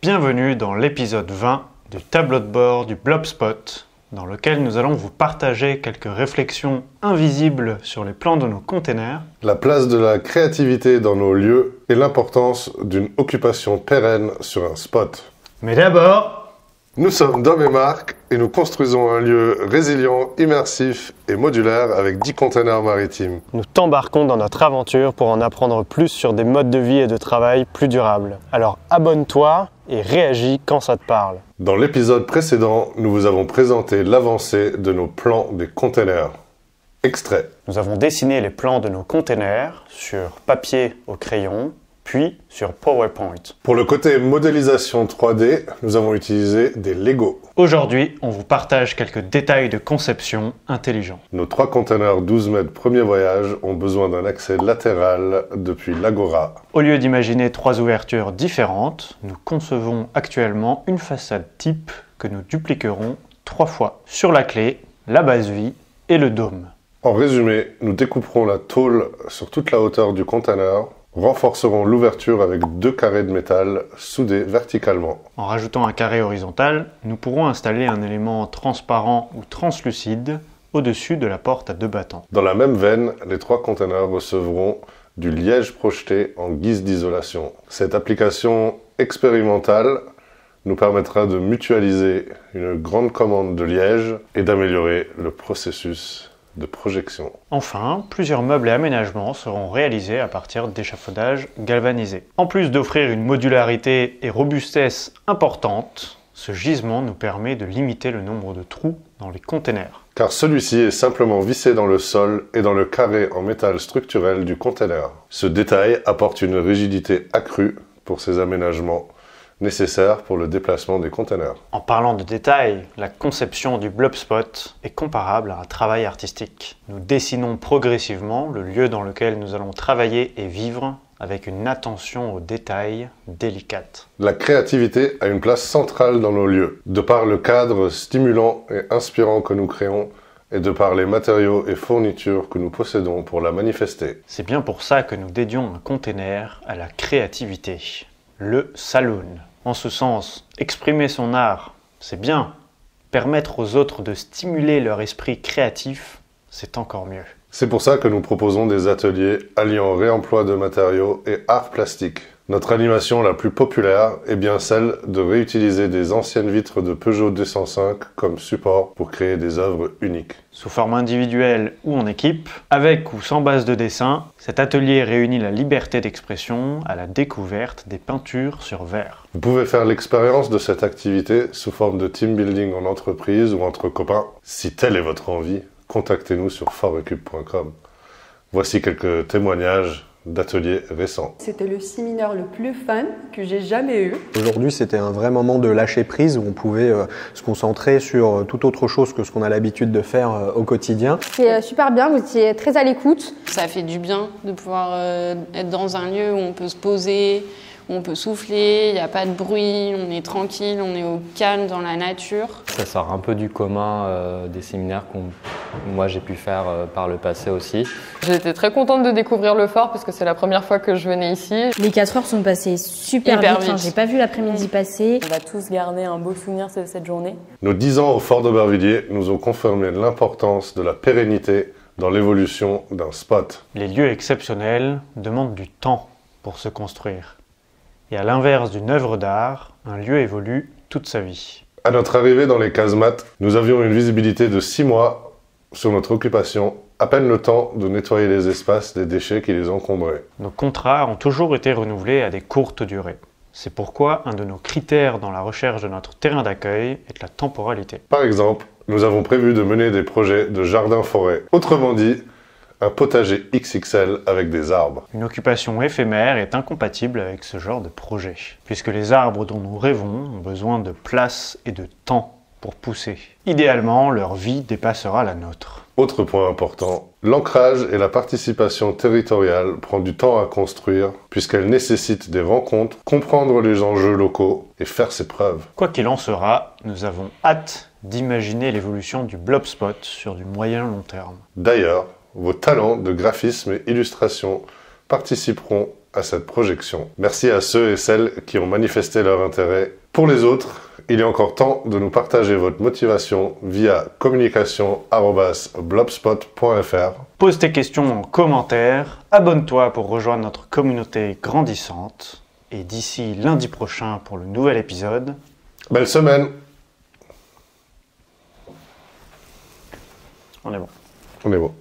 Bienvenue dans l'épisode 20 du tableau de bord du Blobspot, dans lequel nous allons vous partager quelques réflexions invisibles sur les plans de nos containers, la place de la créativité dans nos lieux et l'importance d'une occupation pérenne sur un spot. Mais d'abord, nous sommes Dom et Marc et nous construisons un lieu résilient, immersif et modulaire avec 10 containers maritimes. nous t'embarquons dans notre aventure pour en apprendre plus sur des modes de vie et de travail plus durables. Alors abonne-toi et réagis quand ça te parle. Dans l'épisode précédent, nous vous avons présenté l'avancée de nos plans des containers. Extrait. Nous avons dessiné les plans de nos containers sur papier au crayon, puis sur PowerPoint. Pour le côté modélisation 3D, nous avons utilisé des Lego. Aujourd'hui, on vous partage quelques détails de conception intelligents. Nos 3 containers 12 mètres premier voyage ont besoin d'un accès latéral depuis l'Agora. Au lieu d'imaginer 3 ouvertures différentes, nous concevons actuellement une façade type que nous dupliquerons 3 fois sur la clé, la base vie et le dôme. En résumé, nous découperons la tôle sur toute la hauteur du container, renforcerons l'ouverture avec 2 carrés de métal soudés verticalement. En rajoutant un carré horizontal, nous pourrons installer un élément transparent ou translucide au-dessus de la porte à 2 battants. Dans la même veine, les 3 containers recevront du liège projeté en guise d'isolation. Cette application expérimentale nous permettra de mutualiser une grande commande de liège et d'améliorer le processus de projection. Enfin, plusieurs meubles et aménagements seront réalisés à partir d'échafaudages galvanisés. En plus d'offrir une modularité et robustesse importantes, ce gisement nous permet de limiter le nombre de trous dans les containers. Car celui-ci est simplement vissé dans le sol et dans le carré en métal structurel du container. Ce détail apporte une rigidité accrue pour ces aménagements nécessaires pour le déplacement des containers. En parlant de détails, la conception du Blobspot est comparable à un travail artistique. Nous dessinons progressivement le lieu dans lequel nous allons travailler et vivre avec une attention aux détails délicate. La créativité a une place centrale dans nos lieux, de par le cadre stimulant et inspirant que nous créons et de par les matériaux et fournitures que nous possédons pour la manifester. C'est bien pour ça que nous dédions un container à la créativité, le saloon. En ce sens, exprimer son art, c'est bien. Permettre aux autres de stimuler leur esprit créatif, c'est encore mieux. C'est pour ça que nous proposons des ateliers alliant réemploi de matériaux et art plastique. Notre animation la plus populaire est bien celle de réutiliser des anciennes vitres de Peugeot 205 comme support pour créer des œuvres uniques. Sous forme individuelle ou en équipe, avec ou sans base de dessin, cet atelier réunit la liberté d'expression à la découverte des peintures sur verre. Vous pouvez faire l'expérience de cette activité sous forme de team building en entreprise ou entre copains. Si telle est votre envie, contactez-nous sur forecube.com. Voici quelques témoignages d'ateliers récents. C'était le séminaire le plus fun que j'ai jamais eu. Aujourd'hui, c'était un vrai moment de lâcher prise où on pouvait se concentrer sur toute autre chose que ce qu'on a l'habitude de faire au quotidien. C'est super bien, vous étiez très à l'écoute. Ça fait du bien de pouvoir être dans un lieu où on peut se poser, où on peut souffler, il n'y a pas de bruit, on est tranquille, on est au calme dans la nature. Ça sort un peu du commun des séminaires que moi j'ai pu faire par le passé aussi. J'étais très contente de découvrir le fort parce que c'est la première fois que je venais ici. Les 4 heures sont passées super vite. Enfin, j'ai pas vu l'après-midi passer. On va tous garder un beau souvenir de cette journée. Nos 10 ans au Fort d'Aubervilliers nous ont confirmé l'importance de la pérennité dans l'évolution d'un spot. Les lieux exceptionnels demandent du temps pour se construire. Et à l'inverse d'une œuvre d'art, un lieu évolue toute sa vie. À notre arrivée dans les casemates, nous avions une visibilité de 6 mois sur notre occupation, à peine le temps de nettoyer les espaces des déchets qui les encombraient. Nos contrats ont toujours été renouvelés à des courtes durées. C'est pourquoi un de nos critères dans la recherche de notre terrain d'accueil est la temporalité. Par exemple, nous avons prévu de mener des projets de jardin-forêt. Autrement dit, un potager XXL avec des arbres. Une occupation éphémère est incompatible avec ce genre de projet, puisque les arbres dont nous rêvons ont besoin de place et de temps pour pousser. Idéalement, leur vie dépassera la nôtre. Autre point important, l'ancrage et la participation territoriale prend du temps à construire puisqu'elle nécessite des rencontres, comprendre les enjeux locaux et faire ses preuves. Quoi qu'il en sera, nous avons hâte d'imaginer l'évolution du Blobspot sur du moyen long terme. D'ailleurs, vos talents de graphisme et illustration participeront à cette projection. Merci à ceux et celles qui ont manifesté leur intérêt. Pour les autres, il est encore temps de nous partager votre motivation via communication@blobspot.fr. Pose tes questions en commentaire, abonne-toi pour rejoindre notre communauté grandissante. Et d'ici lundi prochain pour le nouvel épisode. Belle semaine! On est bon. On est bon.